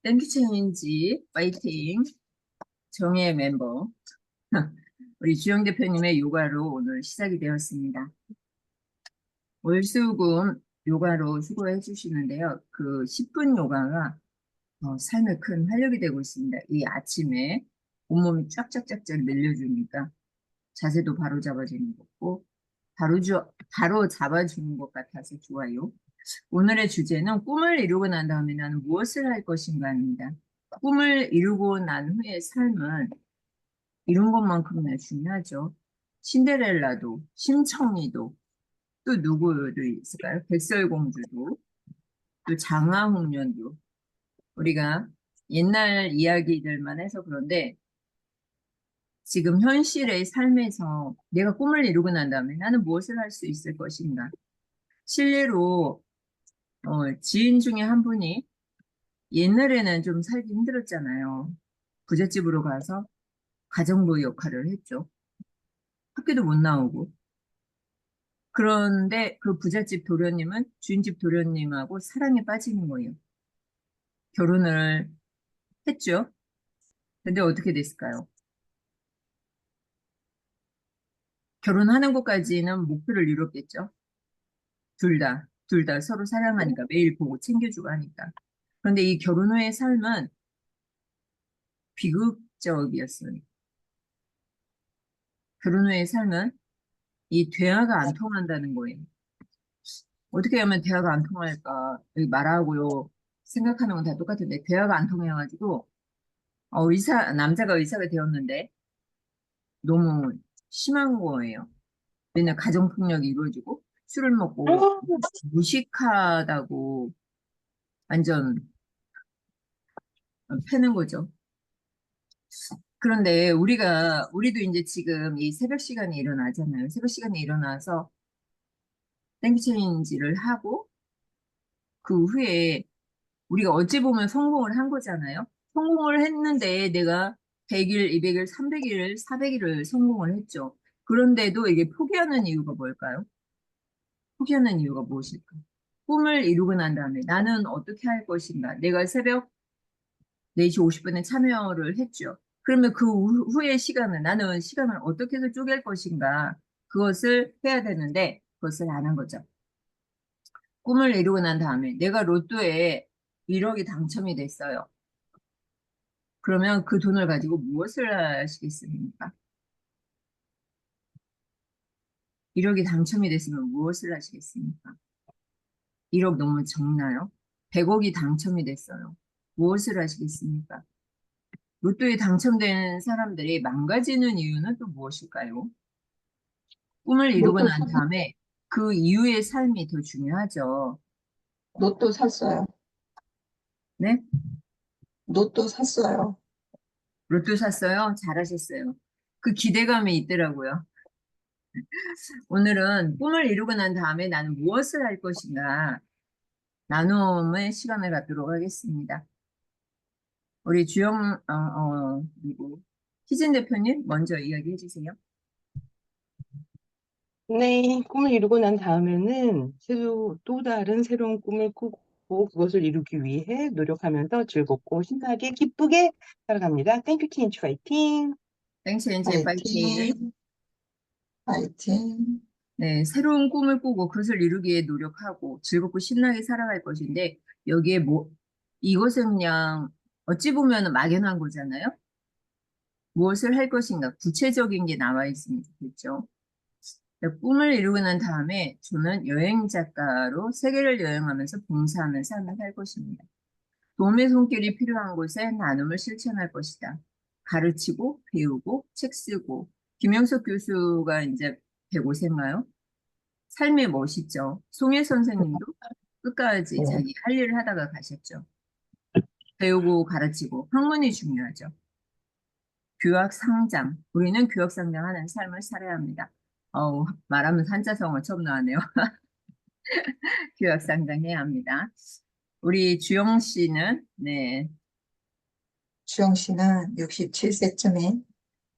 땡큐 체인지 파이팅 정예 멤버 우리 주영 대표님의 요가로 오늘 시작이 되었습니다. 월수금 요가로 수고해 주시는데요. 그 10분 요가가 삶에 큰 활력이 되고 있습니다. 이 아침에 온몸이 쫙쫙쫙쫙 늘려주니까 자세도 바로 잡아주는 거고 바로 잡아주는 것 같아서 좋아요. 오늘의 주제는 꿈을 이루고 난 다음에 나는 무엇을 할 것인가입니다. 꿈을 이루고 난 후의 삶은 이룬 것만큼이나 중요하죠. 신데렐라도, 심청이도, 또 누구도 있을까요? 백설공주도, 또 장화홍련도. 우리가 옛날 이야기들만 해서 그런데 지금 현실의 삶에서 내가 꿈을 이루고 난 다음에 나는 무엇을 할 수 있을 것인가? 실례로 지인 중에 한 분이 옛날에는 좀 살기 힘들었잖아요. 부잣집으로 가서 가정부 역할을 했죠. 학교도 못 나오고. 그런데 그 부잣집 도련님은 주인집 도련님하고 사랑에 빠지는 거예요. 결혼을 했죠. 근데 어떻게 됐을까요? 결혼하는 것까지는 목표를 이뤘겠죠. 둘 다 서로 사랑하니까 매일 보고 챙겨주고 하니까. 그런데 이 결혼 후의 삶은 비극적이었어요. 결혼 후의 삶은 이 대화가 안 통한다는 거예요. 어떻게 하면 대화가 안 통할까? 여기 말하고요. 생각하는 건 다 똑같은데 대화가 안 통해가지고 남자가 의사가 되었는데 너무 심한 거예요. 맨날 가정폭력이 이루어지고 술을 먹고 무식하다고 완전 패는 거죠. 그런데 우리도 이제 지금 이 새벽 시간에 일어나잖아요. 새벽 시간에 일어나서 땡큐 체인지를 하고 그 후에 우리가 어찌 보면 성공을 한 거잖아요. 성공을 했는데 내가 100일, 200일, 300일, 400일을 성공을 했죠. 그런데도 이게 포기하는 이유가 뭘까요? 포기하는 이유가 무엇일까? 꿈을 이루고 난 다음에 나는 어떻게 할 것인가? 내가 새벽 4시 50분에 참여를 했죠. 그러면 그 후의 시간은 나는 시간을 어떻게 해서 쪼갤 것인가? 그것을 해야 되는데 그것을 안 한 거죠. 꿈을 이루고 난 다음에 내가 로또에 1억이 당첨이 됐어요. 그러면 그 돈을 가지고 무엇을 하시겠습니까? 1억이 당첨이 됐으면 무엇을 하시겠습니까? 1억 너무 적나요? 100억이 당첨이 됐어요. 무엇을 하시겠습니까? 로또에 당첨된 사람들이 망가지는 이유는 또 무엇일까요? 꿈을 이루고 로또 난 샀, 다음에 그 이후의 삶이 더 중요하죠. 로또 샀어요. 네? 로또 샀어요. 로또 샀어요? 잘하셨어요. 그 기대감이 있더라고요. 오늘은 꿈을 이루고 난 다음에 나는 무엇을 할 것인가 나눔의 시간을 갖도록 하겠습니다. 우리 그리고 희진 대표님 먼저 이야기해 주세요. 네, 꿈을 이루고 난 다음에는 또 다른 새로운 꿈을 꾸고 그것을 이루기 위해 노력하면서 즐겁고 신나게 기쁘게 살아갑니다. 땡큐 체인지 파이팅! 땡체인지의 파이팅. 파이팅, 파이팅. 네, 새로운 꿈을 꾸고 그것을 이루기 위해 노력하고 즐겁고 신나게 살아갈 것인데 여기에 이것은 그냥 어찌 보면 막연한 거잖아요. 무엇을 할 것인가 구체적인 게 나와 있으면 좋겠죠. 꿈을 이루고 난 다음에 저는 여행 작가로 세계를 여행하면서 봉사하는 삶을 살 것입니다. 도움의 손길이 필요한 곳에 나눔을 실천할 것이다. 가르치고 배우고 책 쓰고 김영석 교수가 이제 105세인가요? 삶이 멋있죠. 송혜 선생님도 끝까지 자기 할 일을 하다가 가셨죠. 배우고 가르치고 학문이 중요하죠. 교학 상장. 우리는 교학 상장하는 삶을 살아야 합니다. 말하면 한자성어 처음 나왔네요. 교학 상장해야 합니다. 우리 주영 씨는 네, 주영 씨는 67세쯤에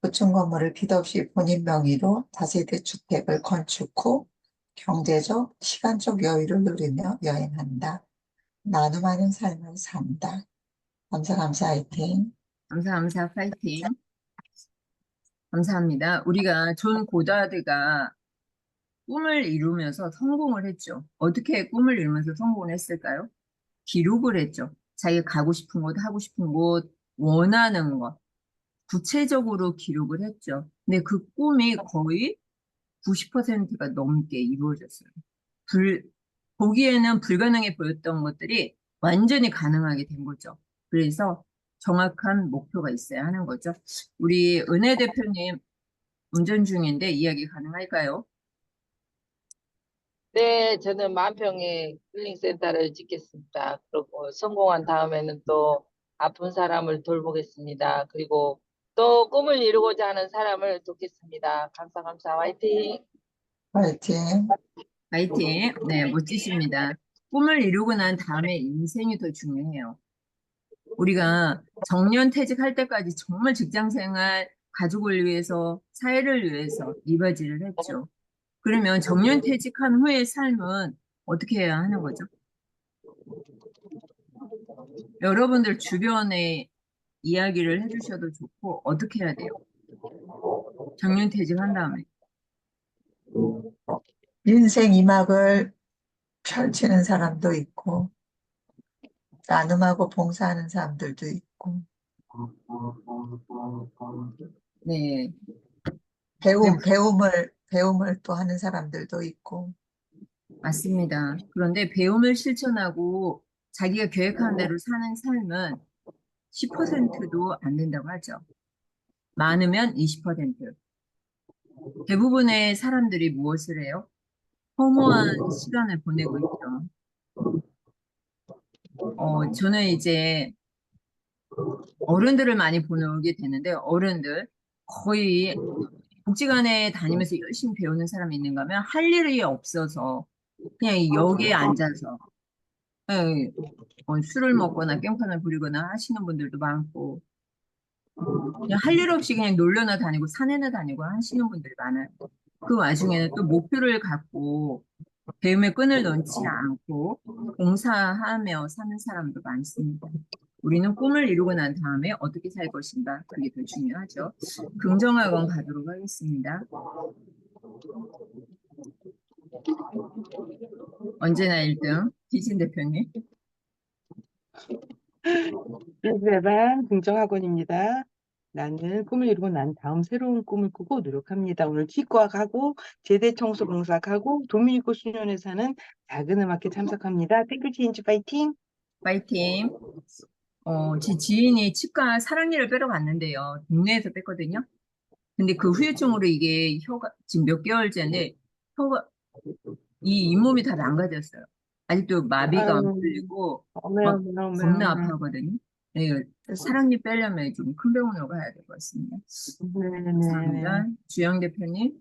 고층 건물을 빚 없이 본인 명의로 다세대 주택을 건축 후 경제적, 시간적 여유를 누리며 여행한다. 나눔하는 삶을 산다. 감사, 화이팅. 감사, 파이팅. 감사합니다. 우리가 존 고다드가 꿈을 이루면서 성공을 했죠. 어떻게 꿈을 이루면서 성공을 했을까요? 기록을 했죠. 자기가 가고 싶은 곳, 하고 싶은 곳, 원하는 것, 구체적으로 기록을 했죠. 근데 그 꿈이 거의 90%가 넘게 이루어졌어요. 보기에는 불가능해 보였던 것들이 완전히 가능하게 된 거죠. 그래서 정확한 목표가 있어야 하는 거죠. 우리 은혜 대표님 운전 중인데 이야기 가능할까요? 네, 저는 만평에 힐링센터를 짓겠습니다. 그리고 성공한 다음에는 또 아픈 사람을 돌보겠습니다. 그리고 또 꿈을 이루고자 하는 사람을 돕겠습니다. 감사, 화이팅! 화이팅. 파이팅. 네, 멋지십니다. 꿈을 이루고 난 다음에 인생이 더 중요해요. 우리가 정년퇴직할 때까지 정말 직장생활, 가족을 위해서, 사회를 위해서 이바지를 했죠. 그러면 정년퇴직한 후의 삶은 어떻게 해야 하는 거죠? 여러분들 주변에 이야기를 해주셔도 좋고, 어떻게 해야 돼요? 정년퇴직한 다음에. 인생 이막을 펼치는 사람도 있고, 나눔하고 봉사하는 사람들도 있고, 네. 배움을 또 하는 사람들도 있고, 맞습니다. 그런데 배움을 실천하고 자기가 계획한 대로 사는 삶은 10%도 안 된다고 하죠. 많으면 20%. 대부분의 사람들이 무엇을 해요? 허무한 시간을 보내고 있죠. 저는 이제 어른들을 많이 보게 되는데, 어른들 거의 복지관에 다니면서 열심히 배우는 사람이 있는가 하면 할 일이 없어서 그냥 이 역에 앉아서 예, 술을 먹거나 깽판을 부리거나 하시는 분들도 많고, 그냥 할 일 없이 그냥 놀러나 다니고 산에나 다니고 하시는 분들이 많아요. 그 와중에는 또 목표를 갖고 배움의 끈을 놓지 않고 봉사하며 사는 사람도 많습니다. 우리는 꿈을 이루고 난 다음에 어떻게 살 것인가, 그게 더 중요하죠. 긍정학원 가도록 하겠습니다. 언제나 1등 기진 대표님. 레벨반 긍정학원입니다. 나는 꿈을 이루고 난 다음 새로운 꿈을 꾸고 노력합니다. 오늘 치과 가고 제대 청소 봉사 가고 도미니코 수련회 사는 작은 음악회 참석합니다. 땡큐 체인지 파이팅! 파이팅. 제 지인이 치과 사랑니를 빼러 갔는데요. 동네에서 뺐거든요. 근데 그 후유증으로 이게 혀가 지금 몇 개월째인데 혀가 이 잇몸이 다 망가졌어요. 아직도 마비가 안 아유, 풀리고 어메, 막 어메, 어메, 겁나 어메. 아파하거든요. 네, 사랑니 빼려면 좀 큰 병원으로 가야 될 것 같습니다. 네네네. 감사합니다. 주영 대표님.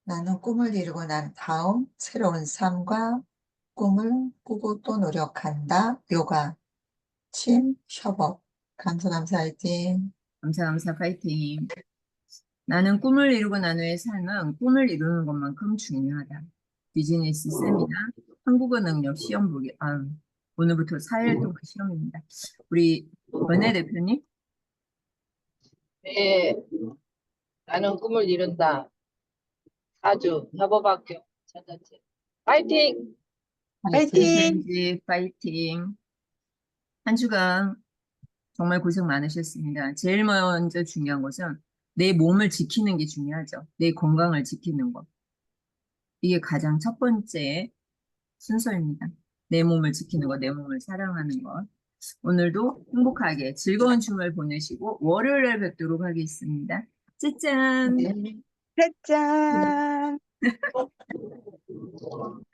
나는 꿈을 이루고 난 다음 새로운 삶과 꿈을 꾸고 또 노력한다. 요가, 협업. 감사, 화이팅. 감사, 파이팅. 나는 꿈을 이루고 난 후의 삶은 꿈을 이루는 것만큼 중요하다. 비즈니스 세미나, 한국어 능력 시험 보기. 아유, 오늘부터 4일 동안 시험입니다. 우리 원혜 대표님. 네, 나는 꿈을 이룬다. 사주, 협업학교, 전자책. 화이팅! 파이팅! 챌린지 파이팅. 한 주간 정말 고생 많으셨습니다. 제일 먼저 중요한 것은 내 몸을 지키는 게 중요하죠. 내 건강을 지키는 것. 이게 가장 첫 번째 순서입니다. 내 몸을 지키는 것, 내 몸을 사랑하는 것. 오늘도 행복하게 즐거운 주말 보내시고 월요일에 뵙도록 하겠습니다. 짜잔! 네. 짜잔!